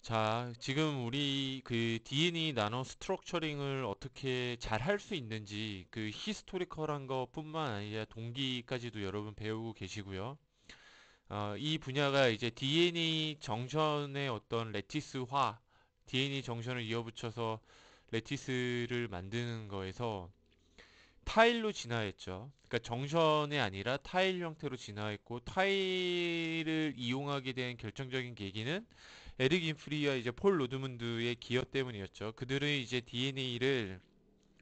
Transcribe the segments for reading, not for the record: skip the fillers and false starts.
자, 지금 우리 그 DNA 나노 스트럭처링을 어떻게 잘 할 수 있는지 그 히스토리컬한 것뿐만 아니라 동기까지도 여러분 배우고 계시고요. 이 분야가 이제 DNA 정션의 어떤 레티스화, DNA 정션을 이어붙여서 레티스를 만드는 거에서 타일로 진화했죠. 그러니까 정션이 아니라 타일 형태로 진화했고 타일을 이용하게 된 결정적인 계기는 에릭 인프리와 이제 폴 로드문드의 기여 때문이었죠. 그들은 이제 DNA를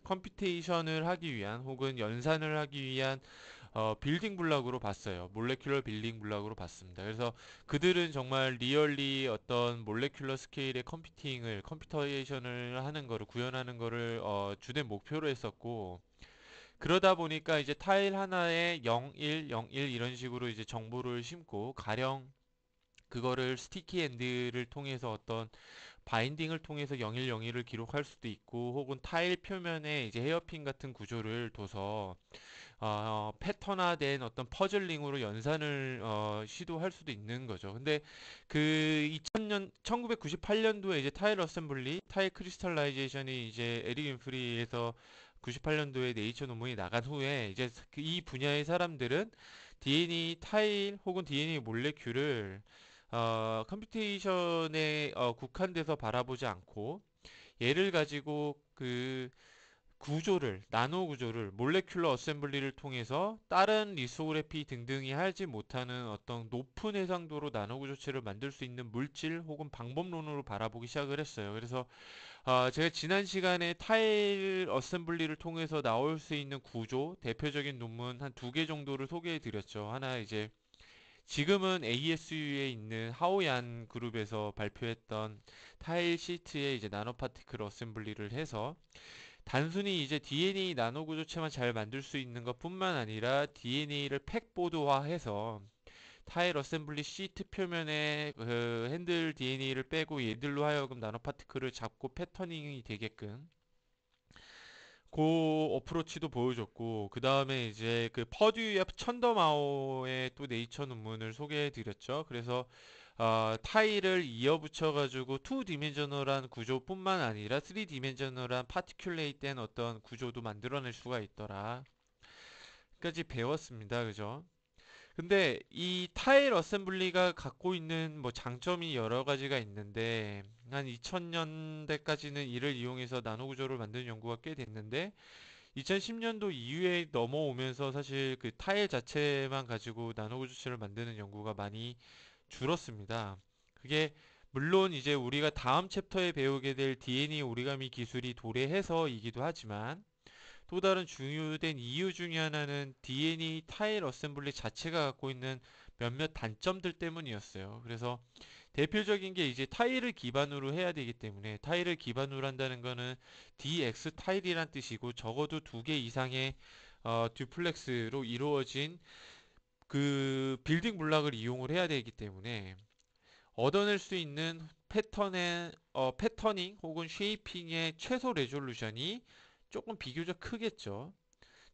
컴퓨테이션을 하기 위한 혹은 연산을 하기 위한 빌딩 블록으로 봤어요. 몰레큘러 빌딩 블록으로 봤습니다. 그래서 그들은 정말 리얼리 어떤 몰레큘러 스케일의 컴퓨테이션을 하는 거를 구현하는 거를 주된 목표로 했었고 그러다 보니까 이제 타일 하나에 0, 1, 0, 1 이런 식으로 이제 정보를 심고 가령 그거를 스티키 엔드를 통해서 어떤 바인딩을 통해서 0101을 기록할 수도 있고 혹은 타일 표면에 이제 헤어핀 같은 구조를 둬서 패턴화된 어떤 퍼즐링으로 연산을 시도할 수도 있는 거죠. 근데 그 2000년 1998년도에 이제 타일 어셈블리, 타일 크리스탈라이제이션이 이제 에릭 윈프리에서 98년도에 네이처 논문이 나간 후에 이제 이 분야의 사람들은 DNA 타일 혹은 DNA 몰레큘을 컴퓨테이션에 국한돼서 바라보지 않고 얘를 가지고 그 구조를, 나노 구조를, 몰레큘러 어셈블리를 통해서 다른 리소그래피 등등이 하지 못하는 어떤 높은 해상도로 나노 구조체를 만들 수 있는 물질 혹은 방법론으로 바라보기 시작을 했어요. 그래서 제가 지난 시간에 타일 어셈블리를 통해서 나올 수 있는 구조, 대표적인 논문 한 두 개 정도를 소개해 드렸죠. 하나 이제 지금은 ASU에 있는 하오얀 그룹에서 발표했던 타일 시트에 이제 나노 파티클 어셈블리를 해서 단순히 이제 DNA 나노 구조체만 잘 만들 수 있는 것뿐만 아니라 DNA를 팩보드화해서 타일 어셈블리 시트 표면에 그 핸들 DNA를 빼고 얘들로 하여금 나노 파티클을 잡고 패터닝이 되게끔 그 어프로치도 보여줬고 그 다음에 이제 그 퍼듀의 천더마오의 또 네이처 논문을 소개해 드렸죠. 그래서 타일을 이어붙여 가지고 2디멘셔널한 구조뿐만 아니라 3디멘셔널한 파티큘레이트된 어떤 구조도 만들어낼 수가 있더라. 까지 배웠습니다. 그죠? 근데 이 타일 어셈블리가 갖고 있는 뭐 장점이 여러 가지가 있는데 한 2000년대까지는 이를 이용해서 나노 구조를 만드는 연구가 꽤 됐는데 2010년도 이후에 넘어오면서 사실 그 타일 자체만 가지고 나노 구조체를 만드는 연구가 많이 줄었습니다. 그게 물론 이제 우리가 다음 챕터에 배우게 될 DNA 오리가미 기술이 도래해서이기도 하지만 또 다른 중요된 이유 중에 하나는 DNA 타일 어셈블리 자체가 갖고 있는 몇몇 단점들 때문이었어요. 그래서 대표적인 게 이제 타일을 기반으로 해야 되기 때문에 타일을 기반으로 한다는 거는 DX 타일이란 뜻이고 적어도 두 개 이상의 듀플렉스로 이루어진 그 빌딩 블록을 이용을 해야 되기 때문에 얻어낼 수 있는 패터닝 혹은 쉐이핑의 최소 레졸루션이 조금 비교적 크겠죠.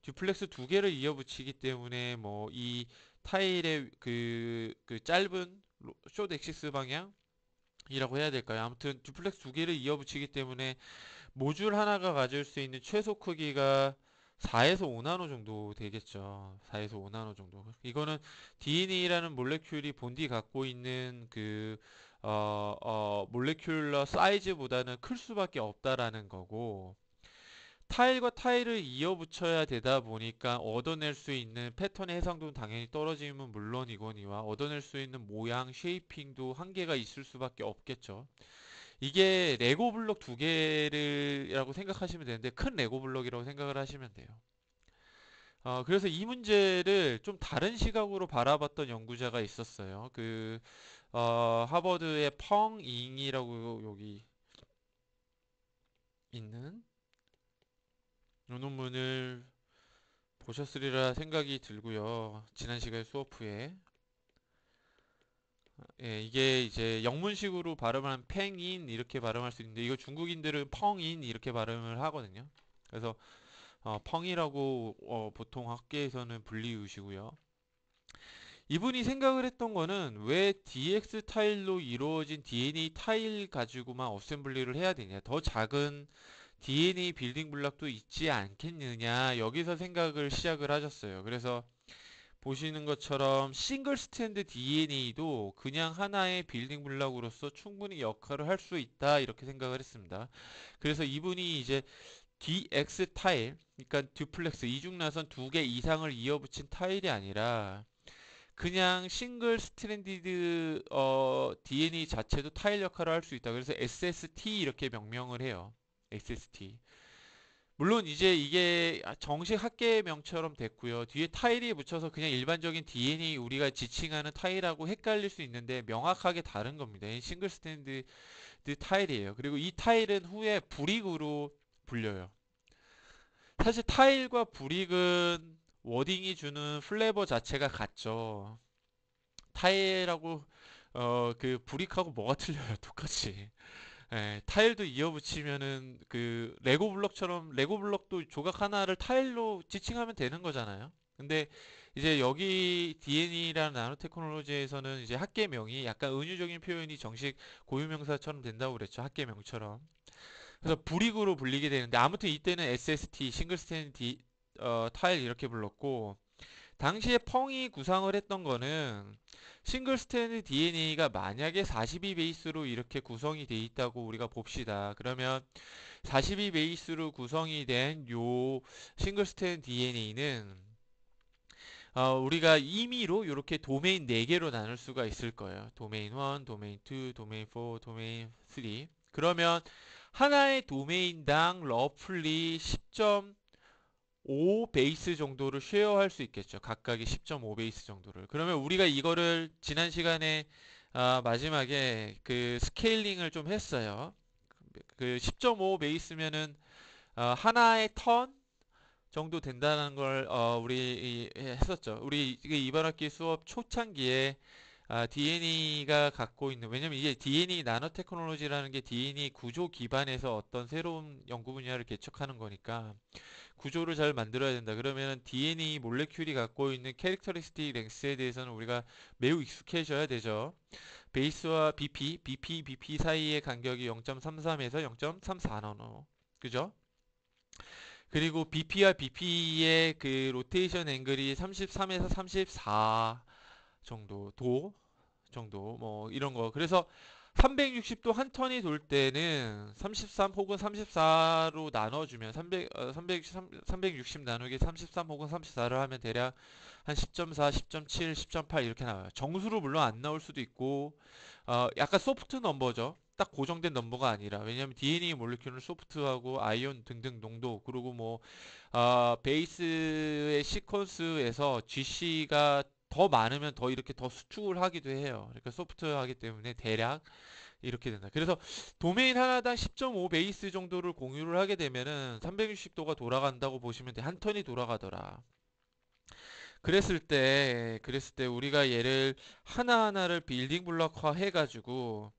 듀플렉스 두 개를 이어붙이기 때문에 뭐 이 타일의 그 짧은 숏 엑시스 방향이라고 해야 될까요? 아무튼 듀플렉스 두 개를 이어붙이기 때문에 모듈 하나가 가질 수 있는 최소 크기가 4에서 5나노 정도 되겠죠. 4에서 5나노 정도. 이거는 DNA라는 몰레큘이 본디 갖고 있는 몰레큘러 사이즈보다는 클 수밖에 없다라는 거고, 타일과 타일을 이어붙여야 되다 보니까 얻어낼 수 있는 패턴의 해상도는 당연히 떨어지면 물론이거니와 얻어낼 수 있는 모양, 쉐이핑도 한계가 있을 수밖에 없겠죠. 이게 레고 블록 두 개를라고 생각하시면 되는데 큰 레고 블록이라고 생각을 하시면 돼요. 그래서 이 문제를 좀 다른 시각으로 바라봤던 연구자가 있었어요. 하버드의 펑잉이라고 여기 있는 이 논문을 보셨으리라 생각이 들고요. 지난 시간 수업 후에. 예, 이게 이제 영문식으로 발음하면 팽인 이렇게 발음할 수 있는데 이거 중국인들은 펑인 이렇게 발음을 하거든요. 그래서 펑이라고 보통 학계에서는 불리우시고요. 이분이 생각을 했던 거는 왜 DX 타일로 이루어진 DNA 타일 가지고만 어셈블리를 해야 되냐. 더 작은 DNA 빌딩 블록도 있지 않겠느냐. 여기서 생각을 시작을 하셨어요. 그래서 보시는 것처럼 싱글 스탠드 DNA도 그냥 하나의 빌딩 블록으로서 충분히 역할을 할 수 있다. 이렇게 생각을 했습니다. 그래서 이분이 이제 DX 타일, 그러니까 듀플렉스, 이중나선 두 개 이상을 이어붙인 타일이 아니라 그냥 싱글 스트랜디드 DNA 자체도 타일 역할을 할 수 있다. 그래서 SST 이렇게 명명을 해요. SST. 물론 이제 이게 정식 학계명처럼 됐고요. 뒤에 타일이 붙여서 그냥 일반적인 DNA 우리가 지칭하는 타일하고 헷갈릴 수 있는데 명확하게 다른 겁니다. 싱글 스탠디드 타일이에요. 그리고 이 타일은 후에 브릭으로 불려요. 사실 타일과 브릭은 워딩이 주는 플레버 자체가 같죠. 타일하고 그 브릭하고 뭐가 틀려요? 똑같이. 예, 타일도 이어붙이면은 그 레고 블럭처럼 레고 블럭도 조각 하나를 타일로 지칭하면 되는 거잖아요. 근데 이제 여기 DNA라는 나노 테크놀로지에서는 이제 학계명이 약간 은유적인 표현이 정식 고유명사처럼 된다고 그랬죠. 학계명처럼. 그래서 브릭으로 불리게 되는데 아무튼 이때는 SST 싱글 스탠드 타일 이렇게 불렀고 당시에 펑이 구상을 했던 거는 싱글 스탠드 DNA가 만약에 42 베이스로 이렇게 구성이 돼 있다고 우리가 봅시다. 그러면 42 베이스로 구성이 된 요 싱글 스탠드 DNA는 우리가 임의로 이렇게 도메인 4개로 나눌 수가 있을 거예요. 도메인 1, 도메인 2, 도메인 4, 도메인 3. 그러면 하나의 도메인당 러플리 10.5 베이스 정도를 쉐어할 수 있겠죠. 각각의 10.5 베이스 정도를. 그러면 우리가 이거를 지난 시간에 마지막에 그 스케일링을 좀 했어요. 그 10.5 베이스면은 하나의 턴 정도 된다는 걸 우리 했었죠. 우리 이번 학기 수업 초창기에 DNA가 갖고 있는 왜냐면 이게 DNA 나노 테크놀로지라는 게 DNA 구조 기반에서 어떤 새로운 연구 분야를 개척하는 거니까 구조를 잘 만들어야 된다. 그러면 DNA 몰레큘이 갖고 있는 캐릭터리스틱 랭스에 대해서는 우리가 매우 익숙해져야 되죠. 베이스와 BP 사이의 간격이 0.33에서 0.34 나노. 그죠? 그리고 BP와 BP의 그 로테이션 앵글이 33에서 34 정도 뭐 이런 거. 그래서 360도 한 턴이 돌 때는 33 혹은 34로 나눠주면 360 나누기 33 혹은 34를 하면 대략 한 10.4, 10.7, 10.8 이렇게 나와요. 정수로 물론 안 나올 수도 있고 약간 소프트 넘버죠. 딱 고정된 넘버가 아니라 왜냐하면 DNA 몰레큘은 소프트하고 아이온 등등 농도 그리고 뭐 베이스의 시퀀스에서 GC가 더 많으면 더 이렇게 더 수축을 하기도 해요. 그러니까 소프트하기 때문에 대략 이렇게 된다. 그래서 도메인 하나당 10.5 베이스 정도를 공유를 하게 되면은 360도가 돌아간다고 보시면 돼. 한 턴이 돌아가더라. 그랬을 때 우리가 얘를 하나하나를 빌딩 블록화 해가지고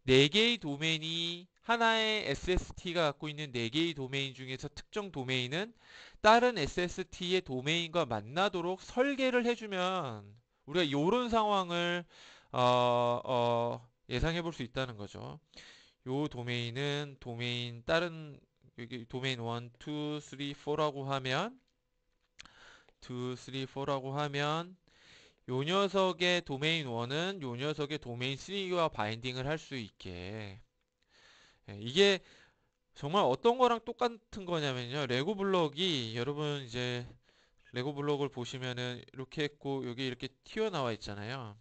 4개의 도메인이 하나의 SST가 갖고 있는 4개의 도메인 중에서 특정 도메인은 다른 SST의 도메인과 만나도록 설계를 해주면 우리가 이런 상황을 예상해 볼 수 있다는 거죠. 요 도메인은 도메인 다른 여기 도메인 1, 2, 3, 4라고 하면 2, 3, 4라고 하면 요 녀석의 도메인 1은 요 녀석의 도메인 3와 바인딩을 할 수 있게 이게 정말 어떤 거랑 똑같은 거냐면요. 레고 블럭이 여러분 이제 레고 블럭을 보시면은 이렇게 했고 여기 이렇게 튀어나와 있잖아요.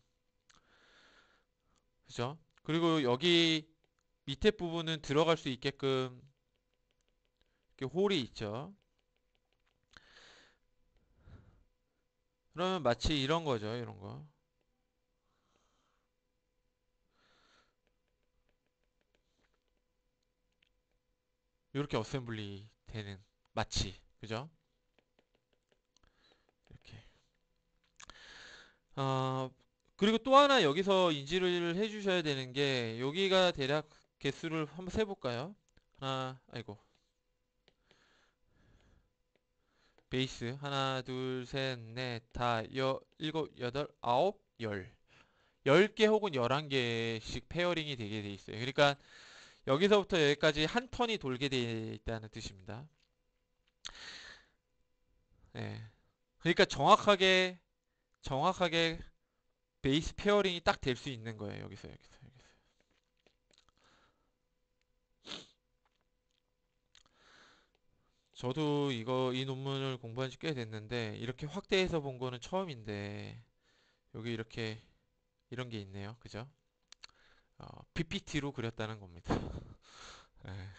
그죠? 그리고 여기 밑에 부분은 들어갈 수 있게끔 이렇게 홀이 있죠. 그러면 마치 이런 거죠. 이런 거. 이렇게 어셈블리 되는 마치 그죠? 이렇게. 어, 그리고 또 하나 여기서 인지를 해주셔야 되는 게 여기가 대략 개수를 한번 세볼까요? 하나, 아이고. 베이스 하나, 둘, 셋, 넷, 다, 일곱, 여덟, 아홉, 열. 10개 혹은 11개씩 페어링이 되게 돼 있어요. 그러니까 여기서부터 여기까지 한 턴이 돌게 돼 있다는 뜻입니다. 예. 그러니까 정확하게 베이스 페어링이 딱 될 수 있는 거예요. 여기서. 저도 이 논문을 공부한 지 꽤 됐는데, 이렇게 확대해서 본 거는 처음인데, 여기 이렇게, 이런 게 있네요. 그죠? PPT로 그렸다는 겁니다. 예.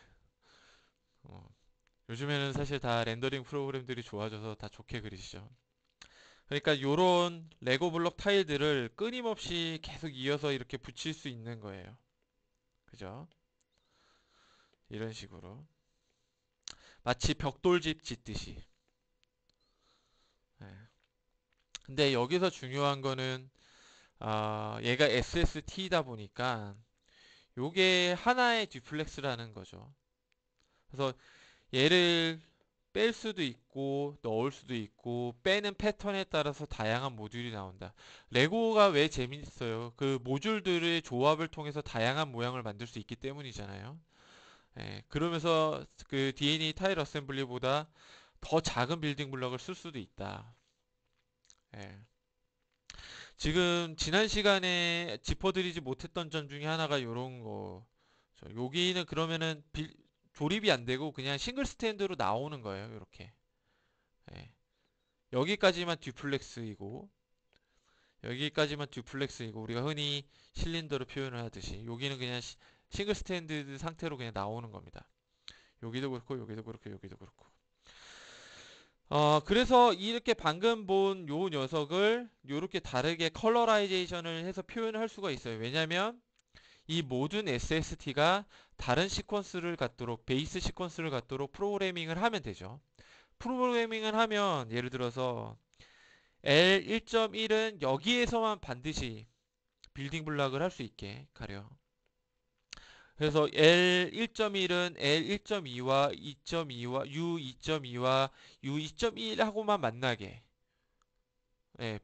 어, 요즘에는 사실 다 렌더링 프로그램들이 좋아져서 다 좋게 그리시죠. 그러니까 요런 레고 블록 타일들을 끊임없이 계속 이어서 이렇게 붙일 수 있는 거예요. 그죠? 이런 식으로. 마치 벽돌집 짓듯이. 예. 근데 여기서 중요한 거는 얘가 SST다 보니까 요게 하나의 듀플렉스라는 거죠. 그래서 얘를 뺄 수도 있고 넣을 수도 있고 빼는 패턴에 따라서 다양한 모듈이 나온다. 레고가 왜 재밌어요? 그 모듈들의 조합을 통해서 다양한 모양을 만들 수 있기 때문이잖아요. 예, 그러면서 그 DNA 타일 어셈블리보다 더 작은 빌딩 블럭을 쓸 수도 있다. 예. 지금 지난 시간에 짚어드리지 못했던 점 중에 하나가 요런 거. 여기는 그러면은 조립이 안 되고 그냥 싱글 스탠드로 나오는 거예요. 이렇게. 예. 여기까지만 듀플렉스이고 여기까지만 듀플렉스이고 우리가 흔히 실린더로 표현을 하듯이 여기는 그냥 싱글 스탠드 상태로 그냥 나오는 겁니다. 여기도 그렇고 여기도 그렇고 여기도 그렇고. 그래서 이렇게 방금 본 요 녀석을 요렇게 다르게 컬러라이제이션을 해서 표현을 할 수가 있어요. 왜냐면 이 모든 SST가 다른 시퀀스를 갖도록 베이스 시퀀스를 갖도록 프로그래밍을 하면 되죠. 프로그래밍을 하면 예를 들어서 L1.1은 여기에서만 반드시 빌딩 블락을 할 수 있게 가려. 그래서 L1.1은 L1.2와 2.2와 U2.2와 U2.1하고만 만나게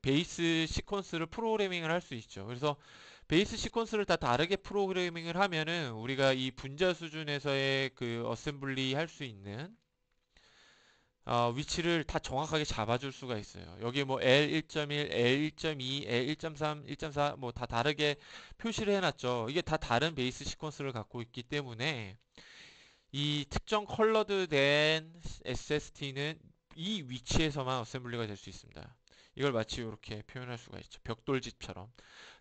베이스 시퀀스를 프로그래밍을 할 수 있죠. 그래서 베이스 시퀀스를 다 다르게 프로그래밍을 하면은 우리가 이 분자 수준에서의 그 어셈블리 할 수 있는 위치를 다 정확하게 잡아줄 수가 있어요. 여기 뭐 L1.1, L1.2, L1.3, 1.4 뭐 다 다르게 표시를 해놨죠. 이게 다 다른 베이스 시퀀스를 갖고 있기 때문에 이 특정 컬러드 된 SST는 이 위치에서만 어셈블리가 될 수 있습니다. 이걸 마치 이렇게 표현할 수가 있죠. 벽돌집처럼.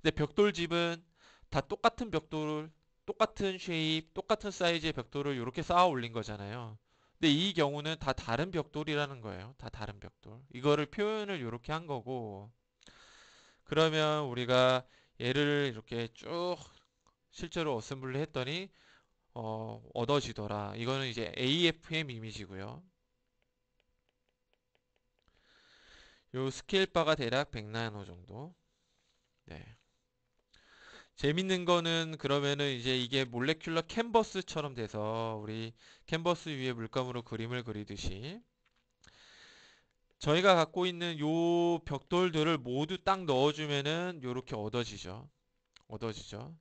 근데 벽돌집은 다 똑같은 벽돌을 똑같은 쉐입, 똑같은 사이즈의 벽돌을 이렇게 쌓아 올린 거잖아요. 근데 이 경우는 다 다른 벽돌이라는 거예요. 다 다른 벽돌. 이거를 표현을 이렇게 한 거고, 그러면 우리가 얘를 이렇게 쭉 실제로 어셈블리 했더니 얻어지더라. 이거는 이제 AFM 이미지고요. 요 스케일 바가 대략 100나노 정도. 네. 재밌는 거는 그러면은 이제 이게 몰레큘러 캔버스처럼 돼서 우리 캔버스 위에 물감으로 그림을 그리듯이 저희가 갖고 있는 요 벽돌들을 모두 딱 넣어주면은 요렇게 얻어지죠. 얻어지죠.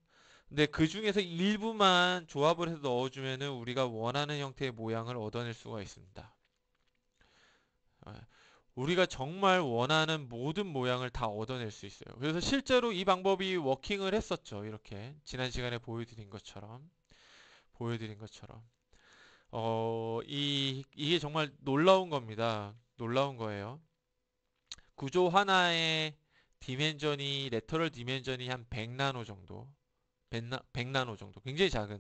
근데 그 중에서 일부만 조합을 해서 넣어주면은 우리가 원하는 형태의 모양을 얻어낼 수가 있습니다. 아, 우리가 정말 원하는 모든 모양을 다 얻어낼 수 있어요. 그래서 실제로 이 방법이 워킹을 했었죠. 이렇게 지난 시간에 보여드린 것처럼 이게 정말 놀라운 겁니다. 놀라운 거예요. 구조 하나의 디멘전이 레터럴 디멘전이 한 100나노 정도, 100나노 정도, 굉장히 작은.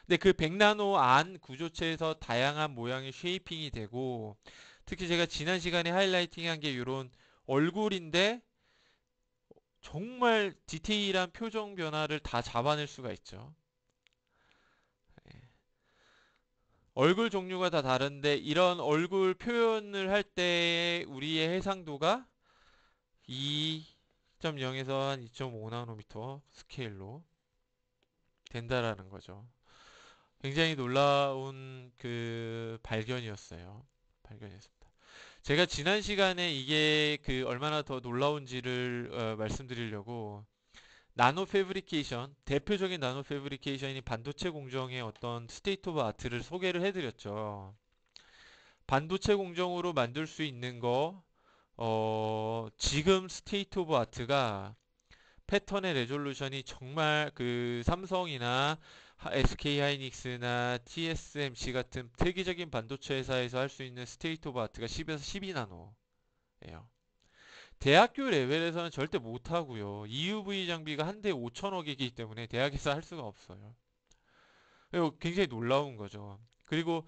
근데 그 100나노 안 구조체에서 다양한 모양의 쉐이핑이 되고, 특히 제가 지난 시간에 하이라이팅한 게 이런 얼굴인데 정말 디테일한 표정 변화를 다 잡아낼 수가 있죠. 얼굴 종류가 다 다른데 이런 얼굴 표현을 할 때 우리의 해상도가 2.0에서 한 2.5나노미터 스케일로 된다라는 거죠. 굉장히 놀라운 그 발견이었어요. 발견이었습니다. 제가 지난 시간에 이게 그 얼마나 더 놀라운지를 말씀드리려고 나노 패브리케이션, 대표적인 나노 패브리케이션이 반도체 공정의 어떤 스테이트 오브 아트를 소개를 해드렸죠. 반도체 공정으로 만들 수 있는 거, 지금 스테이트 오브 아트가 패턴의 레졸루션이 정말 그 삼성이나 SK 하이닉스나 TSMC 같은 세계적인 반도체 회사에서 할 수 있는 스테이트 오브 아트가 10에서 12나노예요. 대학교 레벨에서는 절대 못하고요. EUV 장비가 한 대에 5천억이기 때문에 대학에서 할 수가 없어요. 그리고 굉장히 놀라운 거죠. 그리고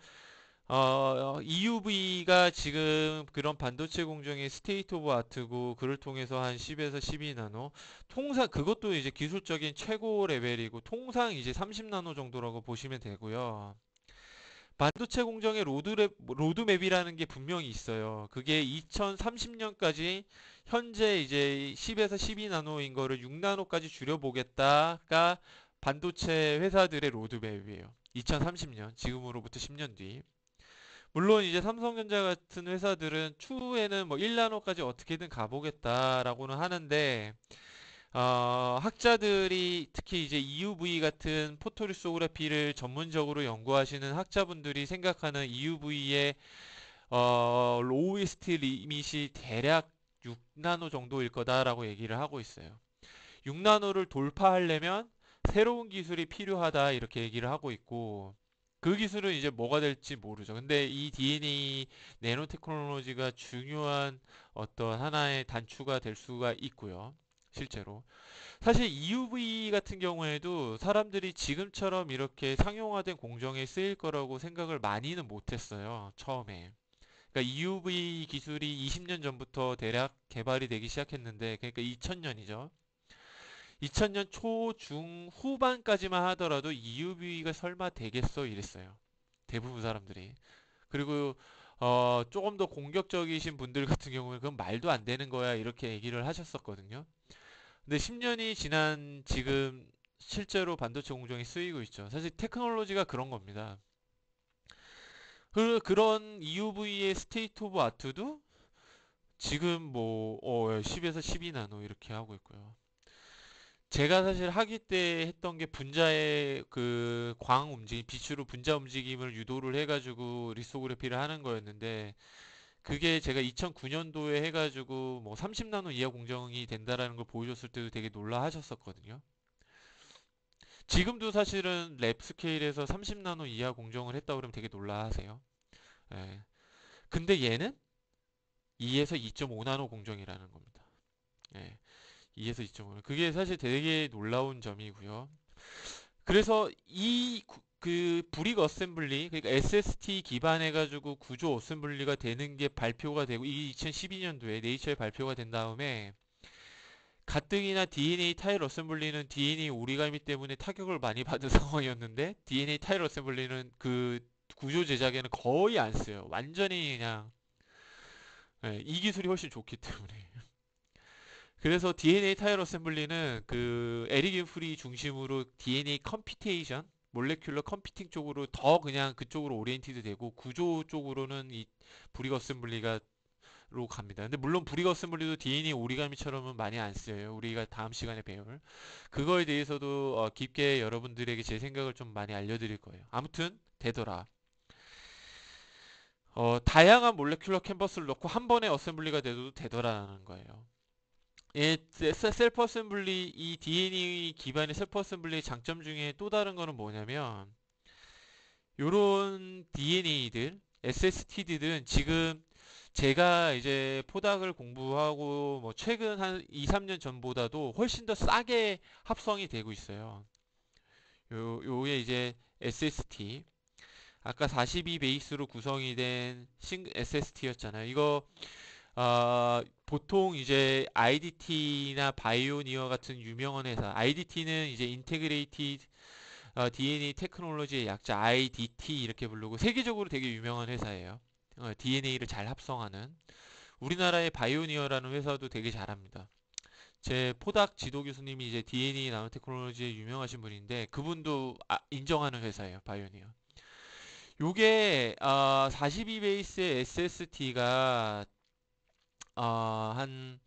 EUV가 지금 그런 반도체 공정의 스테이트 오브 아트고 그를 통해서 한 10에서 12나노 통상 그것도 이제 기술적인 최고 레벨이고 통상 이제 30나노 정도라고 보시면 되고요. 반도체 공정의 로드맵이라는 게 분명히 있어요. 그게 2030년까지 현재 이제 10에서 12나노인 거를 6나노까지 줄여보겠다가 반도체 회사들의 로드맵이에요. 2030년, 지금으로부터 10년 뒤. 물론 이제 삼성전자 같은 회사들은 추후에는 뭐 1나노까지 어떻게든 가보겠다라고는 하는데 학자들이 특히 이제 EUV 같은 포토리소그래피를 전문적으로 연구하시는 학자분들이 생각하는 EUV의 로우에스트 리밋이 대략 6나노 정도일 거다라고 얘기를 하고 있어요. 6나노를 돌파하려면 새로운 기술이 필요하다 이렇게 얘기를 하고 있고 그 기술은 이제 뭐가 될지 모르죠. 근데 이 DNA 내노 테크놀로지가 중요한 어떤 하나의 단추가 될 수가 있고요. 실제로. 사실 EUV 같은 경우에도 사람들이 지금처럼 이렇게 상용화된 공정에 쓰일 거라고 생각을 많이는 못했어요. 처음에. 그러니까 EUV 기술이 20년 전부터 대략 개발이 되기 시작했는데, 그러니까 2000년이죠. 2000년 초, 중, 후반까지만 하더라도 EUV가 설마 되겠어? 이랬어요. 대부분 사람들이. 그리고 조금 더 공격적이신 분들 같은 경우는 그건 말도 안 되는 거야 이렇게 얘기를 하셨었거든요. 근데 10년이 지난 지금 실제로 반도체 공정이 쓰이고 있죠. 사실 테크놀로지가 그런 겁니다. 그런 EUV의 스테이트 오브 아트도 지금 뭐 10에서 12나노 이렇게 하고 있고요. 제가 사실 학위 때 했던 게 분자의 그 광 움직임, 빛으로 분자 움직임을 유도를 해가지고 리소그래피를 하는 거였는데 그게 제가 2009년도에 해가지고 뭐 30나노 이하 공정이 된다라는 걸 보여줬을 때도 되게 놀라 하셨었거든요. 지금도 사실은 랩 스케일에서 30나노 이하 공정을 했다 그러면 되게 놀라 하세요. 예. 근데 얘는 2에서 2.5나노 공정이라는 겁니다. 예. 2에서 2.5. 그게 사실 되게 놀라운 점이고요. 그래서 그 브릭 어셈블리, 그러니까 SST 기반해 가지고 구조 어셈블리가 되는 게 발표가 되고 이 2012년도에 네이처에 발표가 된 다음에 가뜩이나 DNA 타일 어셈블리는 DNA 오리가미 때문에 타격을 많이 받은 상황이었는데 DNA 타일 어셈블리는 그 구조 제작에는 거의 안 써요. 완전히 그냥 이 기술이 훨씬 좋기 때문에. 그래서 DNA 타일 어셈블리는 그 에릭 인프리 중심으로 DNA 컴피테이션, 몰레큘러 컴퓨팅 쪽으로 더 그냥 그쪽으로 오리엔티드 되고 구조 쪽으로는 이 브릭 어셈블리가 로 갑니다. 근데 물론 브릭 어셈블리도 DNA 오리가미처럼은 많이 안 쓰여요. 우리가 다음 시간에 배울 그거에 대해서도 깊게 여러분들에게 제 생각을 좀 많이 알려드릴 거예요. 아무튼 되더라. 다양한 몰레큘러 캔버스를 넣고 한 번에 어셈블리가 돼도 되더라는 거예요. 셀프 어셈블리 이 DNA 기반의 셀프 어셈블리의 장점 중에 또 다른 거는 뭐냐면 요런 DNA들 SST들은 지금 제가 이제 포닥을 공부하고 뭐 최근 한 2, 3년 전보다도 훨씬 더 싸게 합성이 되고 있어요. 요게 이제 SST 아까 42 베이스로 구성이 된 SST였잖아요. 이거 보통 이제 IDT나 바이오니어 같은 유명한 회사, IDT는 이제 인테그레이티드 DNA 테크놀로지의 약자 IDT 이렇게 부르고 세계적으로 되게 유명한 회사예요. DNA를 잘 합성하는 우리나라의 바이오니어라는 회사도 되게 잘합니다. 제 포닥 지도 교수님이 이제 DNA 나노테크놀로지에 유명하신 분인데 그분도 인정하는 회사예요. 바이오니어. 요게 42 베이스의 SST가 한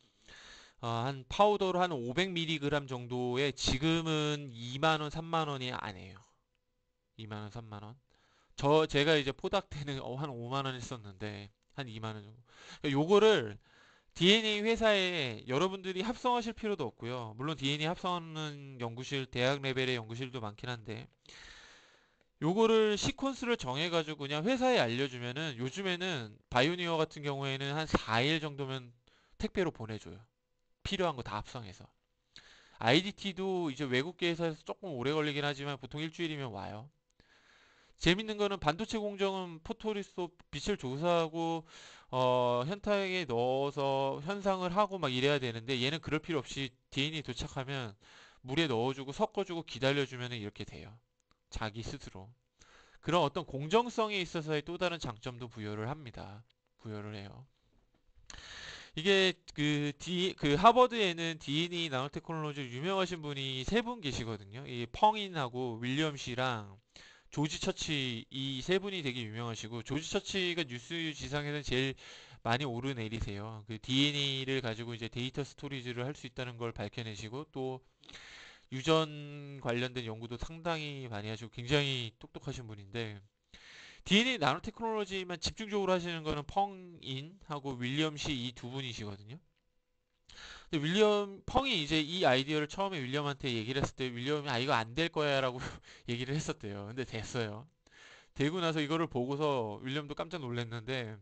한 파우더로 한 500mg 정도에 지금은 2만 원, 3만 원이 안 해요. 2만 원, 3만 원. 제가 이제 포닥 때는 한 5만 원 했었는데 한 2만 원 정도. 그러니까 요거를 DNA 회사에 여러분들이 합성하실 필요도 없고요. 물론 DNA 합성하는 연구실, 대학 레벨의 연구실도 많긴 한데 요거를 시퀀스를 정해가지고 그냥 회사에 알려주면은 요즘에는 바이오니어 같은 경우에는 한 4일 정도면 택배로 보내줘요. 필요한 거 다 합성해서. IDT도 이제 외국계 회사에서 조금 오래 걸리긴 하지만 보통 일주일이면 와요. 재밌는 거는 반도체 공정은 포토리스도 빛을 조사하고 현타액에 넣어서 현상을 하고 막 이래야 되는데 얘는 그럴 필요 없이 DNA 도착하면 물에 넣어주고 섞어주고 기다려주면 이렇게 돼요. 자기 스스로. 그런 어떤 공정성에 있어서의 또 다른 장점도 부여를 합니다. 부여를 해요. 이게 그 하버드에는 DNA 나노테크놀로지 유명하신 분이 세 분 계시거든요. 이 펑인하고 윌리엄 씨랑 조지 처치 이 세 분이 되게 유명하시고 조지 처치가 뉴스 지상에서는 제일 많이 오르내리세요. 그 DNA를 가지고 이제 데이터 스토리지를 할 수 있다는 걸 밝혀내시고 또 유전 관련된 연구도 상당히 많이 하시고 굉장히 똑똑하신 분인데 DNA 나노테크놀로지만 집중적으로 하시는 거는 펑인하고 윌리엄 씨 이 두 분이시거든요. 근데 윌리엄 펑이 이제 이 아이디어를 처음에 윌리엄한테 얘기를 했을 때 윌리엄이 이거 안 될 거야라고 얘기를 했었대요. 근데 됐어요. 되고 나서 이거를 보고서 윌리엄도 깜짝 놀랐는데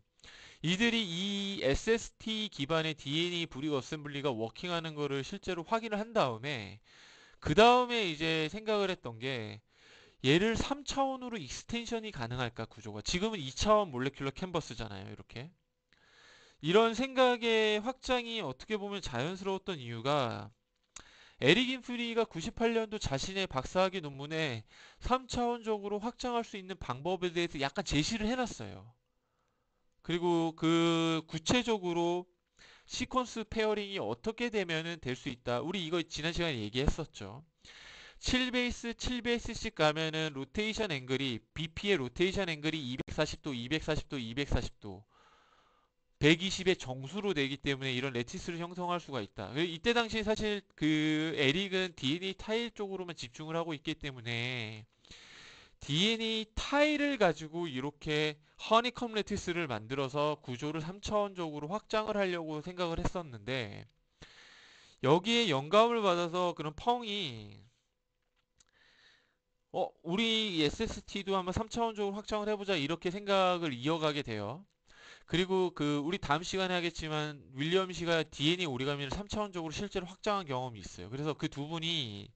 이들이 이 SST 기반의 DNA 브릭 어셈블리가 워킹하는 거를 실제로 확인을 한 다음에 그 다음에 이제 생각을 했던 게 얘를 3차원으로 익스텐션이 가능할까 구조가 지금은 2차원 몰레큘러 캔버스잖아요 이렇게 이런 생각의 확장이 어떻게 보면 자연스러웠던 이유가 에릭 인프리가 98년도 자신의 박사학위 논문에 3차원적으로 확장할 수 있는 방법에 대해서 약간 제시를 해놨어요. 그리고 그 구체적으로 시퀀스 페어링이 어떻게 되면은 될 수 있다. 우리 이거 지난 시간에 얘기했었죠. 7베이스, 7베이스씩 가면은 로테이션 앵글이 BP의 로테이션 앵글이 240도, 240도, 240도 120의 정수로 되기 때문에 이런 레티스를 형성할 수가 있다. 이때 당시 사실 그 에릭은 DNA 타일 쪽으로만 집중을 하고 있기 때문에 DNA 타일을 가지고 이렇게 허니컴 레티스를 만들어서 구조를 3차원적으로 확장을 하려고 생각을 했었는데 여기에 영감을 받아서 그런 펑이 우리 SST도 한번 3차원적으로 확장을 해보자 이렇게 생각을 이어가게 돼요. 그리고 우리 다음 시간에 하겠지만 윌리엄 씨가 DNA 오리가미를 3차원적으로 실제로 확장한 경험이 있어요. 그래서 그 두 분이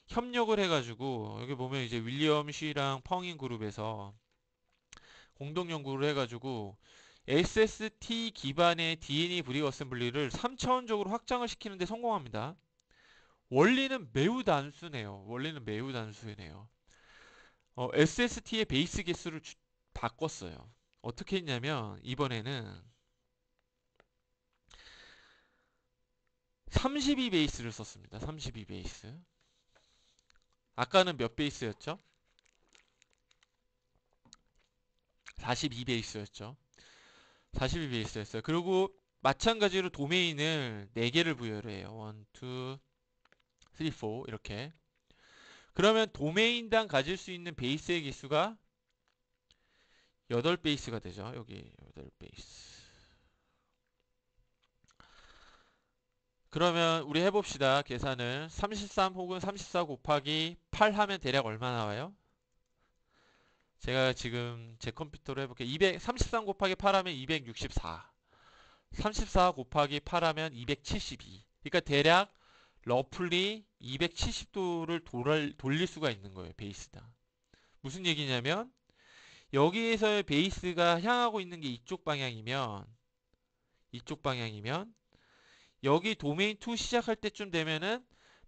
협력을 해가지고 여기 보면 이제 윌리엄 씨랑 펑인 그룹에서 공동 연구를 해가지고 SST 기반의 DNA 브릭 어셈블리를 3차원적으로 확장을 시키는데 성공합니다. 원리는 매우 단순해요. 원리는 매우 단순해요. SST의 베이스 개수를 바꿨어요. 어떻게 했냐면 이번에는 32 베이스를 썼습니다. 32 베이스. 아까는 몇 베이스였죠? 42 베이스였죠. 42 베이스였어요. 그리고 마찬가지로 도메인을 4개를 부여를 해요. 1, 2, 3, 4 이렇게. 그러면 도메인당 가질 수 있는 베이스의 개수가 8베이스가 되죠. 여기 8베이스. 그러면 우리 해봅시다. 계산을 33 혹은 34 곱하기 8 하면 대략 얼마 나와요? 제가 지금 제 컴퓨터로 해볼게요. 33 곱하기 8 하면 264. 34 곱하기 8 하면 272. 그러니까 대략 러플리 270도를 돌릴 수가 있는 거예요. 베이스당. 무슨 얘기냐면 여기에서의 베이스가 향하고 있는 게 이쪽 방향이면 여기 도메인 2 시작할 때쯤 되면은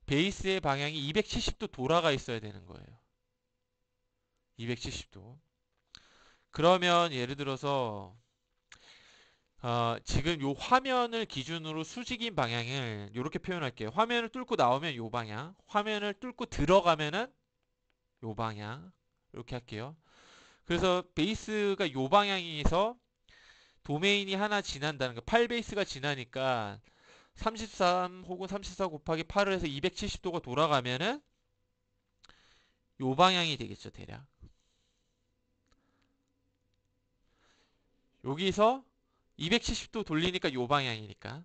베이스의 방향이 270도 돌아가 있어야 되는 거예요. 270도. 그러면 예를 들어서 지금 요 화면을 기준으로 수직인 방향을 이렇게 표현할게요. 화면을 뚫고 나오면 요 방향, 화면을 뚫고 들어가면은 요 방향 이렇게 할게요. 그래서 베이스가 요 방향에서 도메인이 하나 지난다는 거. 8베이스가 지나니까 33 혹은 34 곱하기 8을 해서 270도가 돌아가면은 요 방향이 되겠죠, 대략. 여기서 270도 돌리니까 요 방향이니까.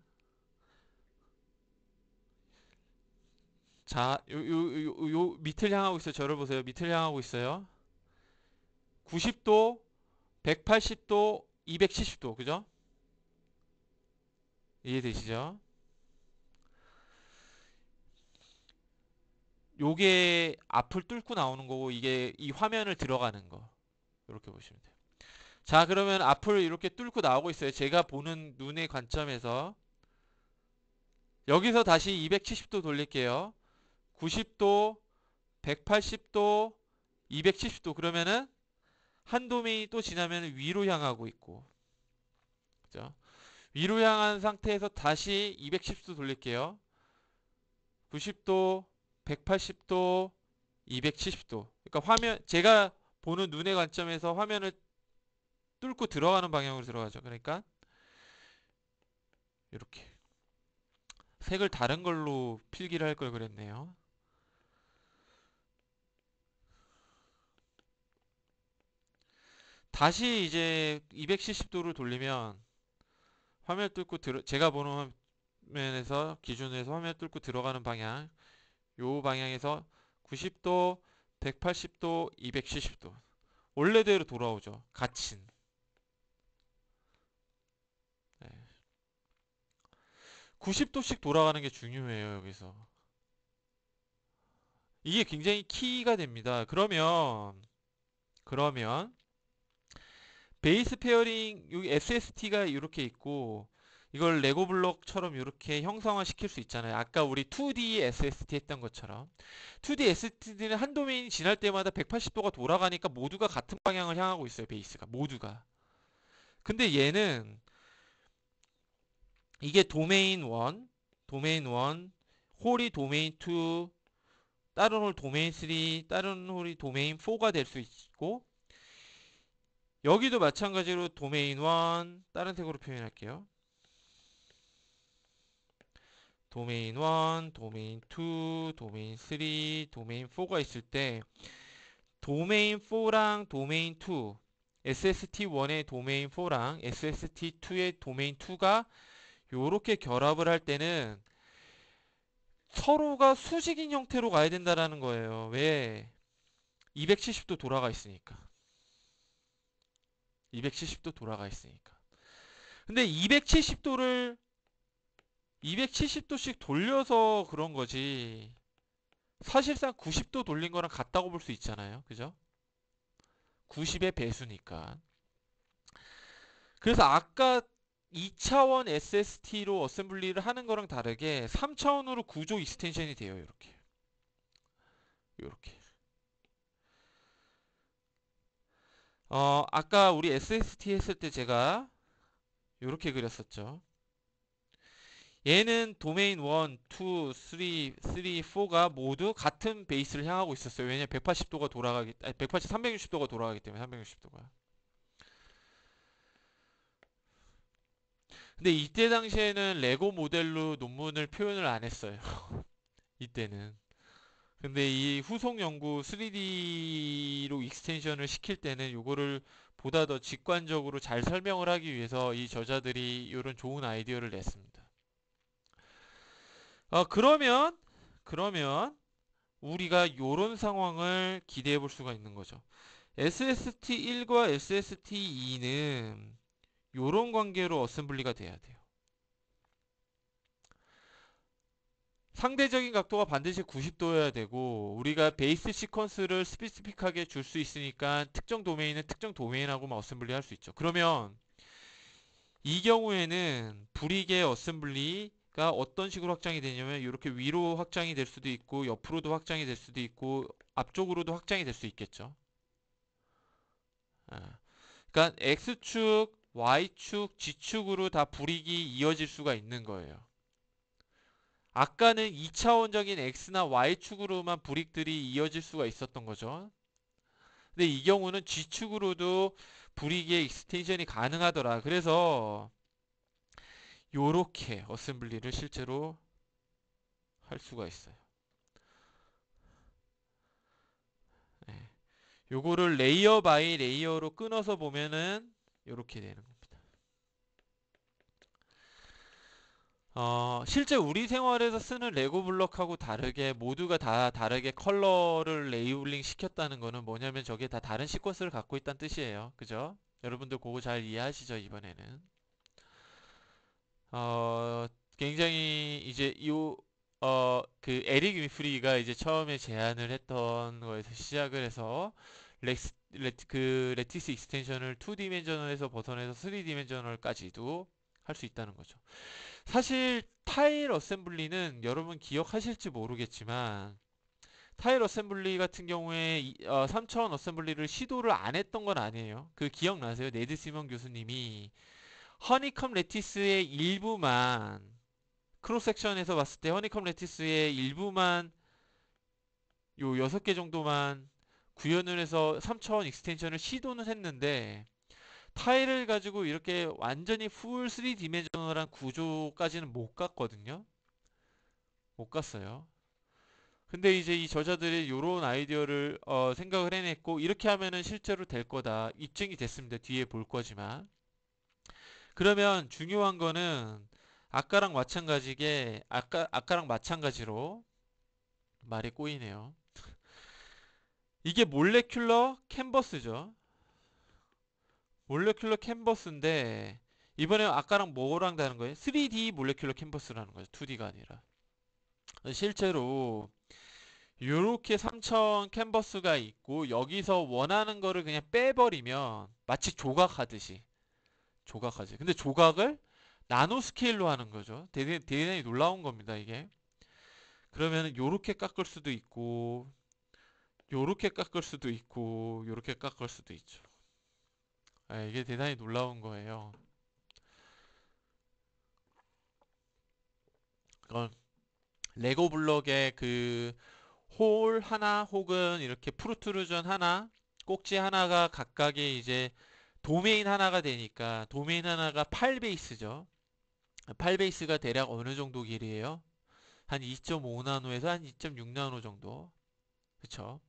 자, 요 밑을 향하고 있어요. 저를 보세요. 밑을 향하고 있어요. 90도, 180도, 270도. 그죠? 이해되시죠? 요게 앞을 뚫고 나오는 거고 이게 이 화면을 들어가는 거. 이렇게 보시면 돼요. 자, 그러면 앞을 이렇게 뚫고 나오고 있어요. 제가 보는 눈의 관점에서 여기서 다시 270도 돌릴게요. 90도, 180도, 270도. 그러면은 한 도메인이 또 지나면 위로 향하고 있고. 그죠? 위로 향한 상태에서 다시 270도 돌릴게요. 90도, 180도, 270도. 그러니까 화면, 제가 보는 눈의 관점에서 화면을 뚫고 들어가는 방향으로 들어가죠. 그러니까 이렇게. 색을 다른 걸로 필기를 할 걸 그랬네요. 다시 이제 270도를 돌리면 화면 뚫고 제가 보는 화면에서 기준에서 화면 뚫고 들어가는 방향, 요 방향에서 90도, 180도, 270도. 원래대로 돌아오죠. 갇힌. 네. 90도씩 돌아가는 게 중요해요, 여기서. 이게 굉장히 키가 됩니다. 그러면 베이스 페어링 여기 SST가 이렇게 있고 이걸 레고 블록처럼 이렇게 형상화 시킬 수 있잖아요. 아까 우리 2D SST 했던 것처럼 2D SST는 한 도메인이 지날 때마다 180도가 돌아가니까 모두가 같은 방향을 향하고 있어요. 베이스가 모두가. 근데 얘는 이게 도메인 1, 홀이 도메인 2, 다른 홀 도메인 3, 다른 홀이 도메인 4가 될 수 있고 여기도 마찬가지로 도메인 1 다른 색으로 표현할게요. 도메인 1, 도메인 2, 도메인 3, 도메인 4가 있을 때 도메인 4랑 도메인 2 SST1의 도메인 4랑 SST2의 도메인 2가 이렇게 결합을 할 때는 서로가 수직인 형태로 가야 된다라는 거예요. 왜? 270도 돌아가 있으니까. 270도 돌아가 있으니까. 근데 270도씩 돌려서 그런 거지. 사실상 90도 돌린 거랑 같다고 볼 수 있잖아요. 그죠? 90의 배수니까. 그래서 아까 2차원 SST로 어셈블리를 하는 거랑 다르게 3차원으로 구조 익스텐션이 돼요. 이렇게. 이렇게. 아까 우리 SST 했을 때 제가 이렇게 그렸었죠. 얘는 도메인 1, 2, 3, 4가 모두 같은 베이스를 향하고 있었어요. 왜냐면 180도가 돌아가기, 아니 180, 360도가 돌아가기 때문에 360도가. 근데 이때 당시에는 레고 모델로 논문을 표현을 안 했어요. 이때는. 근데 이 후속 연구 3D로 익스텐션을 시킬 때는 이거를 보다 더 직관적으로 잘 설명을 하기 위해서 이 저자들이 이런 좋은 아이디어를 냈습니다. 그러면 우리가 이런 상황을 기대해 볼 수가 있는 거죠. SST1과 SST2는 이런 관계로 어셈블리가 돼야 돼요. 상대적인 각도가 반드시 90도여야 되고 우리가 베이스 시퀀스를 스피시픽하게 줄 수 있으니까 특정 도메인은 특정 도메인하고만 어셈블리 할 수 있죠. 그러면 이 경우에는 불이계 어셈블리가 어떤 식으로 확장이 되냐면 이렇게 위로 확장이 될 수도 있고 옆으로도 확장이 될 수도 있고 앞쪽으로도 확장이 될 수 있겠죠. 아, 그러니까 X축, Y축, G축으로 다 불이익이 이어질 수가 있는 거예요. 아까는 2차원적인 X나 Y축으로만 불이익들이 이어질 수가 있었던 거죠. 근데 이 경우는 G축으로도 불이기의 익스텐션이 가능하더라. 그래서 요렇게 어셈블리를 실제로 할 수가 있어요. 네. 요거를 레이어 바이 레이어로 끊어서 보면은 요렇게 되는 겁니다. 실제 우리 생활에서 쓰는 레고 블럭하고 다르게 모두가 다 다르게 컬러를 레이블링 시켰다는 거는 뭐냐면 저게 다 다른 시퀀스를 갖고 있다는 뜻이에요. 그죠? 여러분들 그거 잘 이해하시죠, 이번에는? 어, 굉장히 이제 그 에릭 윈프리가 이제 처음에 제안을 했던 거에서 시작을 해서 레티스 익스텐션을 2디멘셔널에서 벗어나서 3디멘셔널까지도 할 수 있다는 거죠. 사실 타일 어셈블리는 여러분 기억하실지 모르겠지만 타일 어셈블리 같은 경우에 3차원 어셈블리를 시도를 안 했던 건 아니에요. 그 기억나세요? 네드 시먼 교수님이 허니컴 레티스의 일부만 크로스 섹션에서 봤을 때 허니컴 레티스의 일부만 요 6개 정도만 구현을 해서 3차원 익스텐션을 시도는 했는데 타일을 가지고 이렇게 완전히 풀 3디멘셔널한 구조까지는 못 갔거든요. 못 갔어요. 근데 이제 이 저자들이 요런 아이디어를 생각을 해냈고 이렇게 하면은 실제로 될 거다. 입증이 됐습니다. 뒤에 볼 거지만. 그러면 중요한 거는 아까랑 마찬가지로 말이 꼬이네요. 이게 몰레큘러 캔버스죠. 몰레큘러 캔버스인데 이번에 아까랑 뭐랑 다른 거예요? 3D 몰레큘러 캔버스라는 거죠. 2D가 아니라. 실제로 이렇게 3차원 캔버스가 있고 여기서 원하는 거를 그냥 빼버리면 마치 조각하지. 근데 조각을 나노 스케일로 하는 거죠. 대단히 놀라운 겁니다, 이게. 그러면은 요렇게 깎을 수도 있고 요렇게 깎을 수도 있고 요렇게 깎을 수도 있죠. 이게 대단히 놀라운 거예요. 그건 레고 블럭의 그 홀 하나 혹은 이렇게 프루트루전 하나, 꼭지 하나가 각각의 이제 도메인 하나가 되니까 도메인 하나가 8베이스죠. 8베이스가 대략 어느 정도 길이에요? 한 2.5나노에서 한 2.6나노 정도. 그쵸?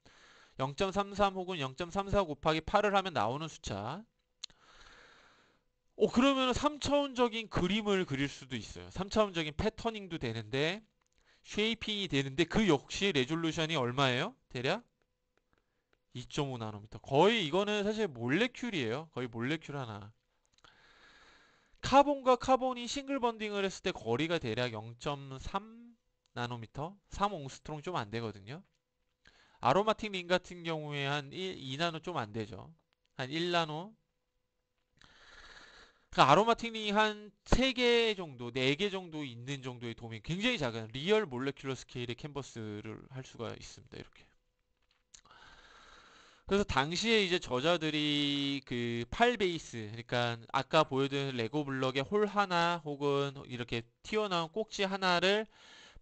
0.33 혹은 0.34 곱하기 8을 하면 나오는 숫자. 그러면 3차원적인 그림을 그릴 수도 있어요. 3차원적인 패터닝도 되는데 쉐이핑이 되는데 그 역시 레졸루션이 얼마예요? 대략 2.5나노미터. 거의 이거는 사실 몰레큘이에요. 거의 몰레큘 하나. 카본과 카본이 싱글 번딩을 했을 때 거리가 대략 0.3 나노미터? 3옹스트롱 좀 안 되거든요. 아로마틱 링 같은 경우에 한 2나노 좀 안 되죠. 한 1나노. 그 아로마틱 링이 한 3개 정도, 4개 정도 있는 정도의 도메인. 굉장히 작은 리얼 몰레큘러 스케일의 캔버스를 할 수가 있습니다. 이렇게. 그래서 당시에 이제 저자들이 그 8베이스, 그러니까 아까 보여드린 레고 블럭의 홀 하나 혹은 이렇게 튀어나온 꼭지 하나를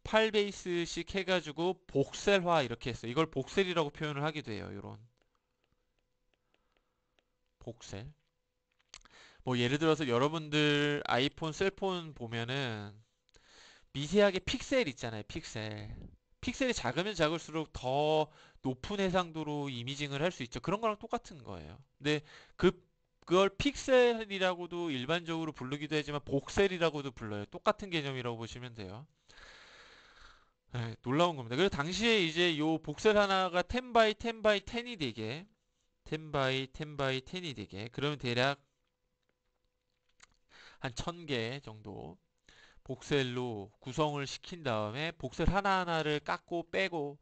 8베이스씩 해가지고 복셀화 이렇게 했어요. 이걸 복셀이라고 표현을 하기도 해요. 이런 복셀. 뭐 예를 들어서 여러분들 아이폰 셀폰 보면은 미세하게 픽셀 있잖아요. 픽셀. 픽셀이 작으면 작을수록 더 높은 해상도로 이미징을 할 수 있죠. 그런 거랑 똑같은 거예요. 근데 그 그걸 픽셀이라고도 일반적으로 부르기도 하지만 복셀이라고도 불러요. 똑같은 개념이라고 보시면 돼요. 놀라운 겁니다. 그래서 당시에 이제 요 복셀 하나가 10 by 10 by 10이 되게 10 by 10 by 10이 되게 그러면 대략 한 1000개 정도 복셀로 구성을 시킨 다음에 복셀 하나하나를 깎고 빼고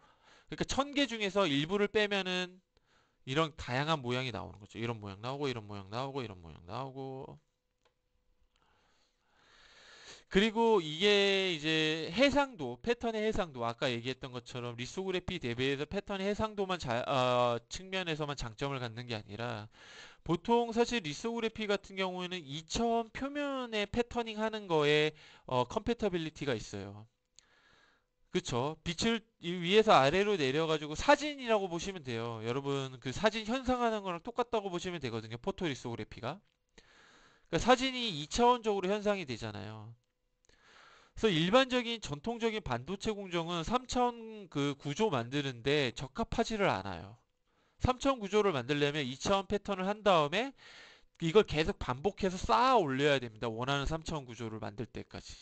그러니까 1000개 중에서 일부를 빼면은 이런 다양한 모양이 나오는 거죠. 이런 모양 나오고 이런 모양 나오고 이런 모양 나오고 그리고 이게 이제 해상도 패턴의 해상도 아까 얘기했던 것처럼 리소그래피 대비해서 패턴의 해상도만 측면에서만 장점을 갖는 게 아니라 보통 사실 리소그래피 같은 경우에는 2차원 표면에 패터닝 하는 거에 컴패터빌리티가 있어요. 그쵸. 빛을 이 위에서 아래로 내려가지고 사진이라고 보시면 돼요. 여러분, 그 사진 현상하는 거랑 똑같다고 보시면 되거든요. 포토리소그래피가. 그러니까 사진이 2차원적으로 현상이 되잖아요. 그래서 일반적인 전통적인 반도체 공정은 3차원 그 구조 만드는데 적합하지를 않아요. 3차원 구조를 만들려면 2차원 패턴을 한 다음에 이걸 계속 반복해서 쌓아 올려야 됩니다. 원하는 3차원 구조를 만들 때까지.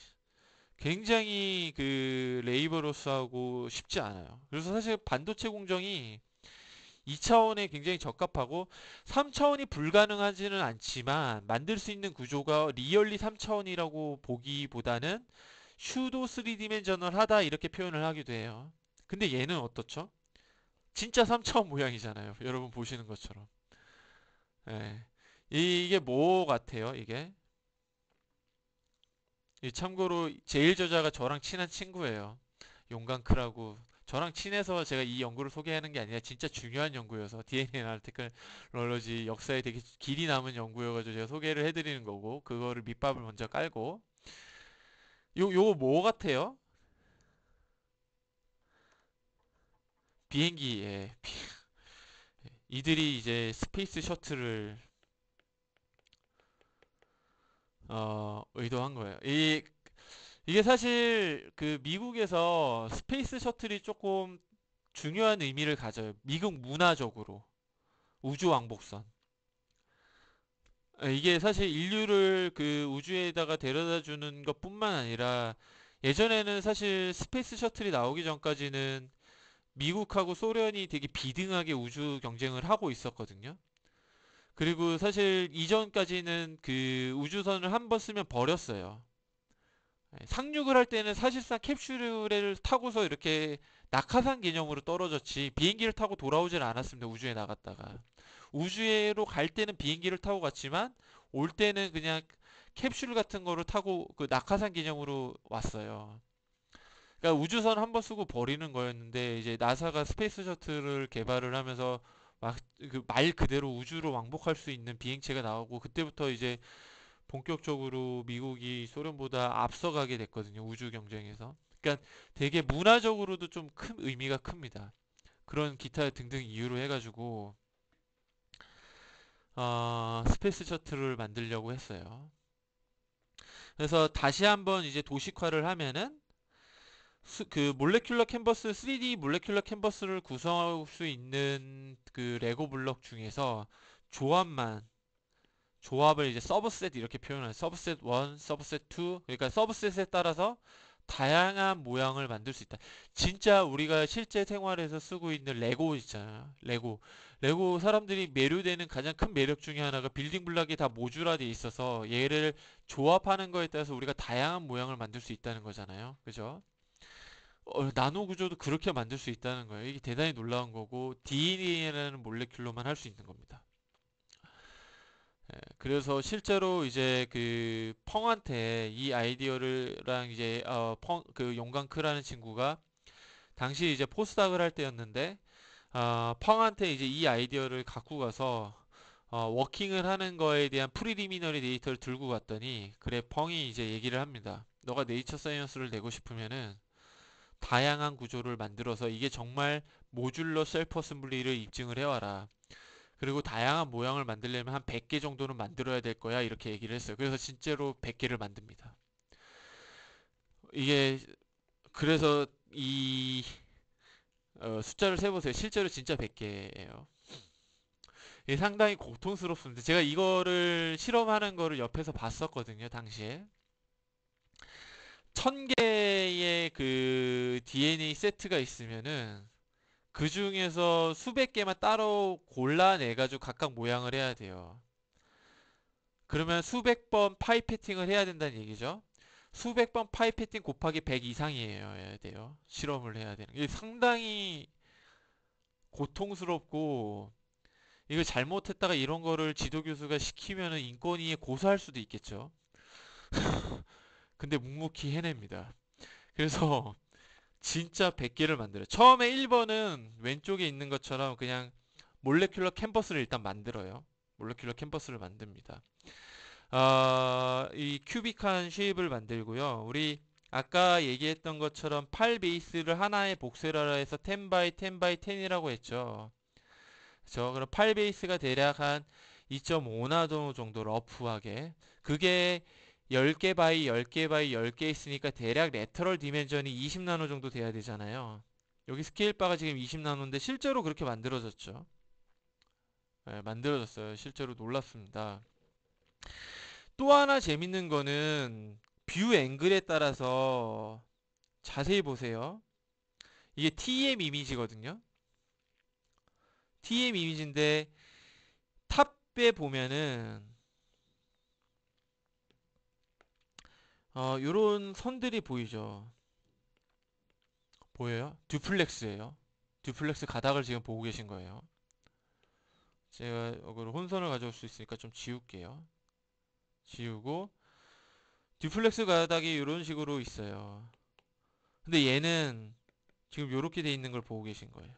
굉장히 그 레이버로스하고 쉽지 않아요. 그래서 사실 반도체 공정이 2차원에 굉장히 적합하고 3차원이 불가능하지는 않지만 만들 수 있는 구조가 리얼리 3차원이라고 보기보다는 슈도 3디멘셔널하다 이렇게 표현을 하기도 해요. 근데 얘는 어떻죠? 진짜 3차원 모양이잖아요. 여러분 보시는 것처럼. 예. 이게 뭐 같아요, 이게? 참고로 제일 저자가 저랑 친한 친구예요. 용강크라고. 저랑 친해서 제가 이 연구를 소개하는 게 아니라 진짜 중요한 연구여서 DNA 나노 테크놀로지 역사에 되게 길이 남은 연구여가지고 제가 소개를 해드리는 거고 그거를 밑밥을 먼저 깔고 요거 뭐 같아요? 비행기 예. 이들이 이제 스페이스 셔틀을 의도한 거예요. 이게 사실 그 미국에서 스페이스 셔틀이 조금 중요한 의미를 가져요. 미국 문화적으로. 우주 왕복선. 이게 사실 인류를 그 우주에다가 데려다 주는 것뿐만 아니라 예전에는 사실 스페이스 셔틀이 나오기 전까지는 미국하고 소련이 되게 비등하게 우주 경쟁을 하고 있었거든요. 그리고 사실 이전까지는 그 우주선을 한번 쓰면 버렸어요. 상륙을 할 때는 사실상 캡슐을 타고서 이렇게 낙하산 개념으로 떨어졌지 비행기를 타고 돌아오질 않았습니다. 우주에 나갔다가. 우주로 갈 때는 비행기를 타고 갔지만 올 때는 그냥 캡슐 같은 거를 타고 그 낙하산 개념으로 왔어요. 그러니까 우주선 한번 쓰고 버리는 거였는데 이제 나사가 스페이스 셔틀을 개발을 하면서 막 그 말 그대로 우주로 왕복할 수 있는 비행체가 나오고 그때부터 이제 본격적으로 미국이 소련보다 앞서가게 됐거든요. 우주 경쟁에서. 그러니까 되게 문화적으로도 좀 큰 의미가 큽니다. 그런 기타 등등 이유로 해가지고 스페이스 셔틀을 만들려고 했어요. 그래서 다시 한번 이제 도식화를 하면은 그 몰레큘러 캔버스 3D 몰레큘러 캔버스를 구성할 수 있는 그 레고 블럭 중에서 조합만 조합을 이제 서브셋 이렇게 표현해요. 서브셋 1, 서브셋 2. 그러니까 서브셋에 따라서 다양한 모양을 만들 수 있다. 진짜 우리가 실제 생활에서 쓰고 있는 레고 있잖아요. 레고. 레고 사람들이 매료되는 가장 큰 매력 중에 하나가 빌딩 블록이 다 모듈화되어 있어서 얘를 조합하는 거에 따라서 우리가 다양한 모양을 만들 수 있다는 거잖아요. 그죠? 나노 구조도 그렇게 만들 수 있다는 거예요. 이게 대단히 놀라운 거고 DNA라는 몰레큘로만 할 수 있는 겁니다. 그래서 실제로 이제 그 펑한테 이 아이디어를랑 이제 그 용광크라는 친구가 당시 이제 포스닥을 할 때였는데 펑한테 이제 이 아이디어를 갖고 가서 워킹을 하는 거에 대한 프리리미너리 데이터를 들고 갔더니 그래 펑이 이제 얘기를 합니다. 너가 네이처 사이언스를 내고 싶으면은 다양한 구조를 만들어서 이게 정말 모듈러 셀프 어셈블리를 입증을 해와라. 그리고 다양한 모양을 만들려면 한 100개 정도는 만들어야 될 거야. 이렇게 얘기를 했어요. 그래서 진짜로 100개를 만듭니다. 이게 그래서 이 숫자를 세보세요. 실제로 진짜 100개예요. 이게 상당히 고통스럽습니다. 제가 이거를 실험하는 거를 옆에서 봤었거든요. 당시에. 1000개의 그 DNA 세트가 있으면은 그 중에서 수백 개만 따로 골라내가지고 각각 모양을 해야 돼요. 그러면 수백 번 파이패팅을 해야 된다는 얘기죠. 수백 번 파이패팅 곱하기 100 이상이어야 돼요. 실험을 해야 되는. 이게 상당히 고통스럽고 이거 잘못했다가 이런 거를 지도교수가 시키면은 인권위에 고소할 수도 있겠죠. 근데 묵묵히 해냅니다. 그래서 진짜 100개를 만들어요. 처음에 1번은 왼쪽에 있는 것처럼 그냥 몰레큘러 캔버스를 일단 만들어요. 몰레큘러 캔버스를 만듭니다. 이 큐빅한 쉐입을 만들고요. 우리 아까 얘기했던 것처럼 8 베이스를 하나의 복셀러라 해서 10 by 10 by 10이라고 했죠. 그렇죠? 그럼 8 베이스가 대략 한 2.5 나노 정도 러프하게. 그게 10개 바이 10개 바이 10개 있으니까 대략 레터럴 디멘전이 20 나노 정도 돼야 되잖아요. 여기 스케일 바가 지금 20 나노인데 실제로 그렇게 만들어졌죠. 네, 만들어졌어요. 실제로 놀랍습니다. 또 하나 재밌는 거는 뷰 앵글에 따라서 자세히 보세요. 이게 TM 이미지거든요. TM 이미지인데 탑에 보면은 요런 선들이 보이죠. 보여요? 듀플렉스예요. 듀플렉스 가닥을 지금 보고 계신 거예요. 제가 이걸 혼선을 가져올 수 있으니까 좀 지울게요. 지우고 듀플렉스 가닥이 이런 식으로 있어요. 근데 얘는 지금 이렇게 돼 있는 걸 보고 계신 거예요.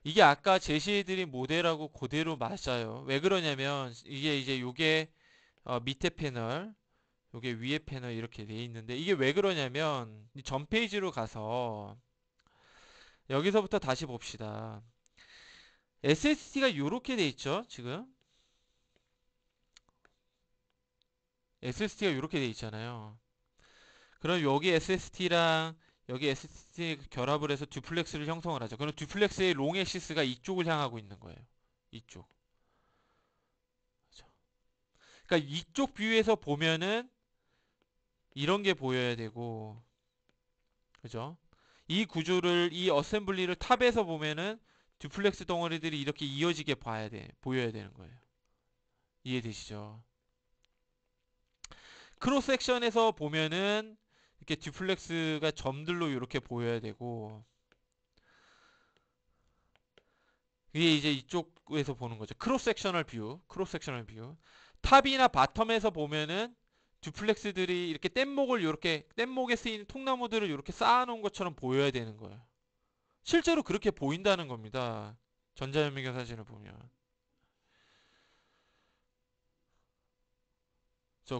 이게 아까 제시해드린 모델하고 그대로 맞아요. 왜 그러냐면 이게 이제 요게 밑에 패널, 요게 위에 패널 이렇게 돼 있는데 이게 왜 그러냐면 이 전 페이지로 가서 여기서부터 다시 봅시다. SSD가 요렇게 돼 있죠, 지금. SSD가 요렇게 돼 있잖아요. 그럼 여기 SSD랑 여기 SSD 결합을 해서 듀플렉스를 형성을 하죠. 그럼 듀플렉스의 롱 액시스가 이쪽을 향하고 있는 거예요. 이쪽. 그죠? 그러니까 이쪽 뷰에서 보면은 이런 게 보여야 되고, 그죠? 이 구조를, 이 어셈블리를 탑에서 보면은 듀플렉스 덩어리들이 이렇게 이어지게 보여야 되는 거예요. 이해되시죠? 크로스 섹션에서 보면은 이렇게 듀플렉스가 점들로 이렇게 보여야 되고, 이게 이제 이쪽에서 보는 거죠. 크로스 섹셔널 뷰, 크로스 섹셔널 뷰. 탑이나 바텀에서 보면은 듀플렉스들이 이렇게 뗏목을 이렇게 뗏목에 쓰이는 통나무들을 이렇게 쌓아놓은 것처럼 보여야 되는 거예요. 실제로 그렇게 보인다는 겁니다. 전자현미경 사진을 보면.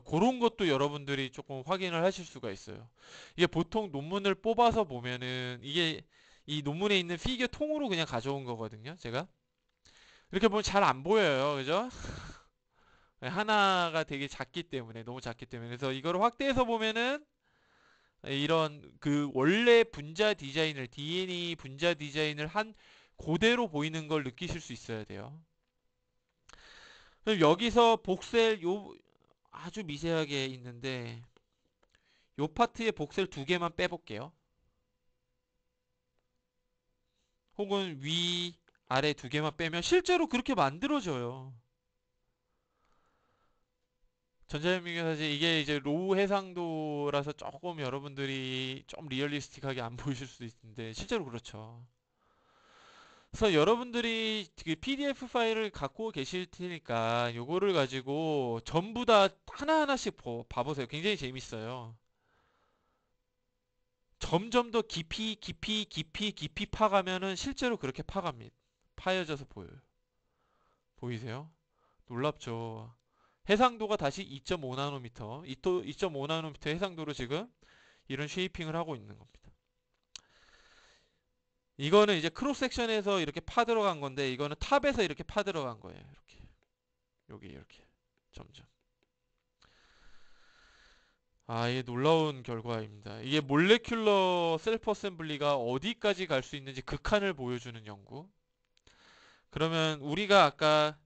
그런 것도 여러분들이 조금 확인을 하실 수가 있어요. 이게 보통 논문을 뽑아서 보면은 이게 이 논문에 있는 피규어 통으로 그냥 가져온 거거든요. 제가. 이렇게 보면 잘 안 보여요. 그죠? 하나가 되게 작기 때문에 너무 작기 때문에 그래서 이거를 확대해서 보면은 이런 그 원래 분자 디자인을 DNA 분자 디자인을 한 그대로 보이는 걸 느끼실 수 있어야 돼요. 그럼 여기서 복셀 요 아주 미세하게 있는데 요 파트에 복셀 두 개만 빼볼게요. 혹은 위 아래 두 개만 빼면 실제로 그렇게 만들어져요. 전자현미경 사실 이게 이제 로우 해상도라서 조금 여러분들이 좀 리얼리스틱하게 안 보이실 수도 있는데 실제로 그렇죠. 그래서 여러분들이 그 PDF 파일을 갖고 계실 테니까 요거를 가지고 전부 다 하나하나씩 봐보세요. 굉장히 재밌어요. 점점 더 깊이 파가면은 실제로 그렇게 파갑니다. 파여져서 보여요. 보이세요? 놀랍죠? 해상도가 다시 2.5 나노미터, 2.5 나노미터 해상도로 지금 이런 쉐이핑을 하고 있는 겁니다. 이거는 이제 크로스 섹션에서 이렇게 파 들어간 건데 이거는 탑에서 이렇게 파 들어간 거예요. 이렇게. 여기 이렇게. 점점. 아, 이게 놀라운 결과입니다. 이게 몰레큘러 셀프 어셈블리가 어디까지 갈 수 있는지 극한을 보여주는 연구. 그러면 우리가 아까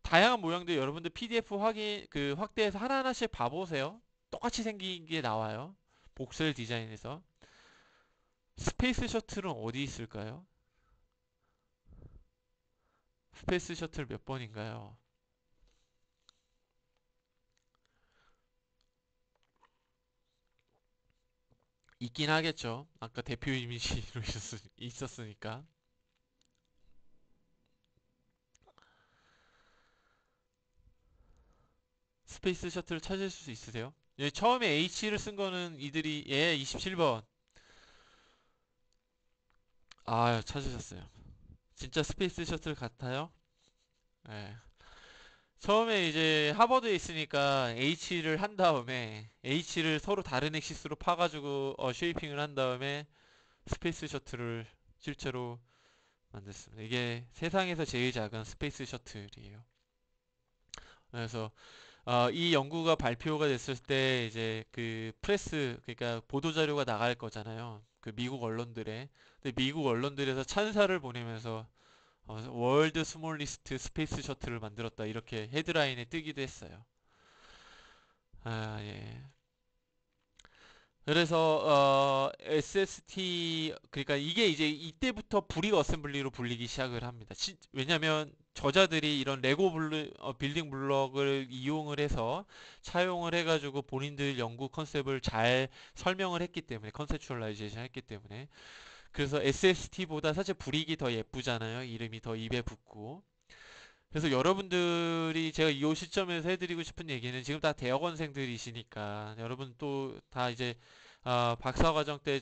다양한 모양들 여러분들 PDF 확대해서 하나하나씩 봐보세요. 똑같이 생긴 게 나와요. 복셀 디자인에서. 스페이스 셔틀은 어디 있을까요? 스페이스 셔틀 몇 번인가요? 있긴 하겠죠. 아까 대표 이미지로 있었으니까. 스페이스 셔틀 찾을 수 있으세요? 예, 처음에 H를 쓴 거는 이들이 27번. 찾으셨어요. 진짜 스페이스 셔틀 같아요? 예. 처음에 이제 하버드에 있으니까 H를 한 다음에 H를 서로 다른 액시스로 파가지고 쉐이핑을 한 다음에 스페이스 셔틀을 실제로 만들었습니다. 이게 세상에서 제일 작은 스페이스 셔틀이에요. 그래서 이 연구가 발표가 됐을 때 이제 그 프레스 그러니까 보도 자료가 나갈 거잖아요. 그 미국 언론들에. 근데 미국 언론들에서 찬사를 보내면서 월드 스몰리스트 스페이스 셔틀을 만들었다 이렇게 헤드라인에 뜨기도 했어요. 예. 그래서 SST 그러니까 이게 이제 이때부터 브릭 어셈블리로 불리기 시작을 합니다. 왜냐면 저자들이 이런 빌딩 블럭을 이용을 해서 차용을 해가지고 본인들 연구 컨셉을 잘 설명을 했기 때문에 컨셉추얼라이제이션 했기 때문에 그래서 SST보다 사실 브릭이 더 예쁘잖아요. 이름이 더 입에 붙고 그래서 여러분들이 제가 이 시점에서 해드리고 싶은 얘기는 지금 다 대학원생들이시니까 여러분 또 다 이제 박사과정 때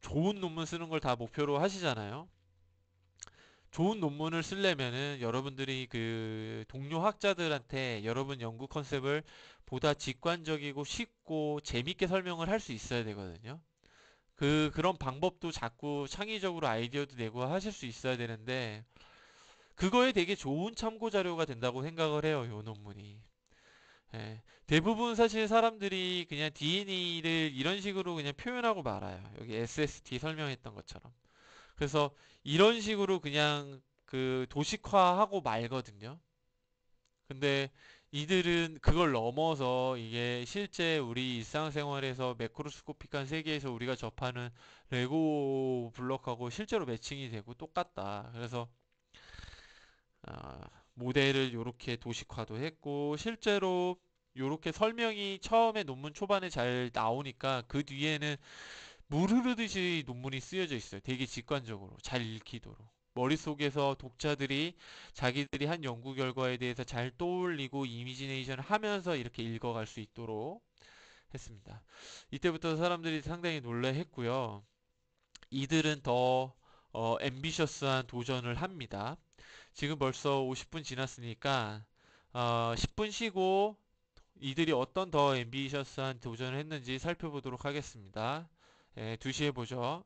좋은 논문 쓰는 걸 다 목표로 하시잖아요. 좋은 논문을 쓰려면은 여러분들이 그 동료 학자들한테 여러분 연구 컨셉을 보다 직관적이고 쉽고 재밌게 설명을 할 수 있어야 되거든요. 그런 방법도 자꾸 창의적으로 아이디어도 내고 하실 수 있어야 되는데 그거에 되게 좋은 참고 자료가 된다고 생각을 해요, 요 논문이. 예. 대부분 사실 사람들이 그냥 DNA를 이런 식으로 그냥 표현하고 말아요. 여기 SST 설명했던 것처럼. 그래서 이런 식으로 그냥 그 도식화하고 말거든요. 근데 이들은 그걸 넘어서 이게 실제 우리 일상생활에서 매크로스코픽한 세계에서 우리가 접하는 레고 블록하고 실제로 매칭이 되고 똑같다. 그래서 아, 모델을 이렇게 도식화도 했고 실제로 이렇게 설명이 처음에 논문 초반에 잘 나오니까 그 뒤에는 물 흐르듯이 논문이 쓰여져 있어요. 되게 직관적으로 잘 읽히도록. 머릿속에서 독자들이 자기들이 한 연구 결과에 대해서 잘 떠올리고 이미지네이션을 하면서 이렇게 읽어갈 수 있도록 했습니다. 이때부터 사람들이 상당히 놀라했고요. 이들은 더 앰비셔스한 도전을 합니다. 지금 벌써 50분 지났으니까 10분 쉬고 이들이 어떤 더 앰비셔스한 도전을 했는지 살펴보도록 하겠습니다. 2시에 보죠.